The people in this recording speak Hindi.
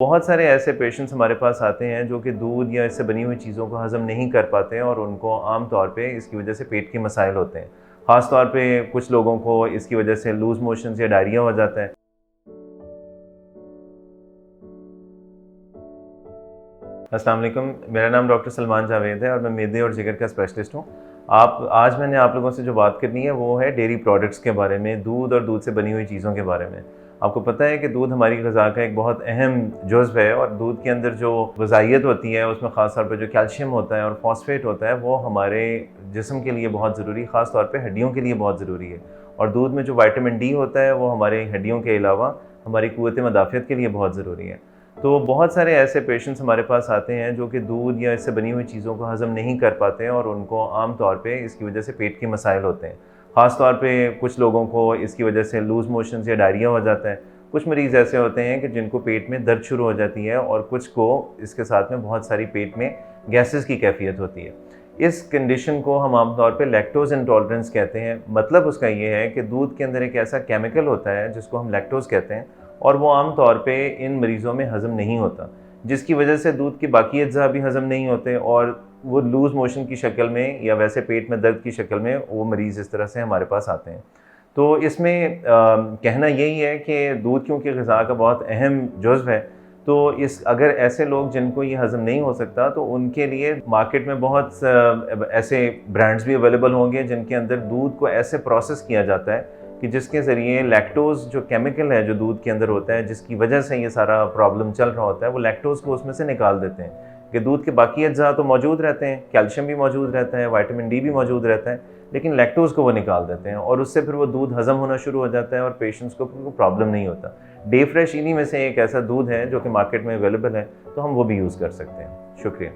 बहुत सारे ऐसे पेशेंट्स हमारे पास आते हैं जो कि दूध या इससे बनी हुई चीज़ों को हज़म नहीं कर पाते हैं और उनको आम तौर पे इसकी वजह से पेट के मसाइल होते हैं। ख़ास तौर पे कुछ लोगों को इसकी वजह से लूज़ मोशंस या डायरिया हो जाता है। अस्सलाम वालेकुम, मेरा नाम डॉक्टर सलमान जावेद है और मैं मैदे और जिगर का स्पेशलिस्ट हूँ। आज मैंने आप लोगों से जो बात करनी है वो है डेयरी प्रोडक्ट्स के बारे में, दूध और दूध से बनी हुई चीज़ों के बारे में। आपको पता है कि दूध हमारी ग़िज़ा का एक बहुत अहम जुज़्व है और दूध के अंदर जो ग़िज़ाइयत होती है उसमें ख़ास तौर पे जो कैल्शियम होता है और फॉस्फेट होता है वो हमारे जिस्म के लिए बहुत ज़रूरी, ख़ास तौर पे हड्डियों के लिए बहुत ज़रूरी है। और दूध में जो विटामिन डी होता है वो हमारे हड्डियों के अलावा हमारी क़ुव्वत मदाफ़ियत के लिए बहुत ज़रूरी है। तो बहुत सारे ऐसे पेशेंट्स हमारे पास आते हैं जो कि दूध या इससे बनी हुई चीज़ों को हज़म नहीं कर पाते हैं और उनको आम तौर पे इसकी वजह से पेट के मसाइल होते हैं। ख़ास तौर पे कुछ लोगों को इसकी वजह से लूज़ मोशंस या डायरिया हो जाता है। कुछ मरीज़ ऐसे होते हैं कि जिनको पेट में दर्द शुरू हो जाती है और कुछ को इसके साथ में बहुत सारी पेट में गैसेस की कैफ़ियत होती है। इस कंडीशन को हम आम तौर पे लैक्टोज़ इंटॉलरेंस कहते हैं। मतलब उसका ये है कि दूध के अंदर एक ऐसा केमिकल होता है जिसको हम लैक्टोज़ कहते हैं और वो आम तौर पे इन मरीज़ों में हज़म नहीं होता, जिसकी वजह से दूध के बाकी अज्जा भी हज़म नहीं होते और वो लूज़ मोशन की शक्ल में या वैसे पेट में दर्द की शक्ल में वो मरीज़ इस तरह से हमारे पास आते हैं। तो इसमें कहना यही है कि दूध क्योंकि ग़िज़ा का बहुत अहम जुज़्व है, तो अगर ऐसे लोग जिनको ये हज़म नहीं हो सकता तो उनके लिए मार्केट में बहुत ऐसे ब्रांड्स भी अवेलेबल होंगे जिनके अंदर दूध को ऐसे प्रोसेस किया जाता है कि जिसके ज़रिए लैक्टोज़ जो केमिकल है जो दूध के अंदर होता है, जिसकी वजह से ये सारा प्रॉब्लम चल रहा होता है, वो लैक्टोज़ को उसमें से निकाल देते हैं कि दूध के बाकी अज्जा तो मौजूद रहते हैं, कैल्शियम भी मौजूद रहता है, विटामिन डी भी मौजूद रहता है, लेकिन लैक्टोज़ को वो निकाल देते हैं और उससे फिर वो दूध हज़म होना शुरू हो जाता है और पेशेंट्स को फिर प्रॉब्लम नहीं होता। डे फ्रेश इन्हीं में से एक ऐसा दूध है जो कि मार्केट में अवेलेबल है, तो हम वो भी यूज़ कर सकते हैं। शुक्रिया।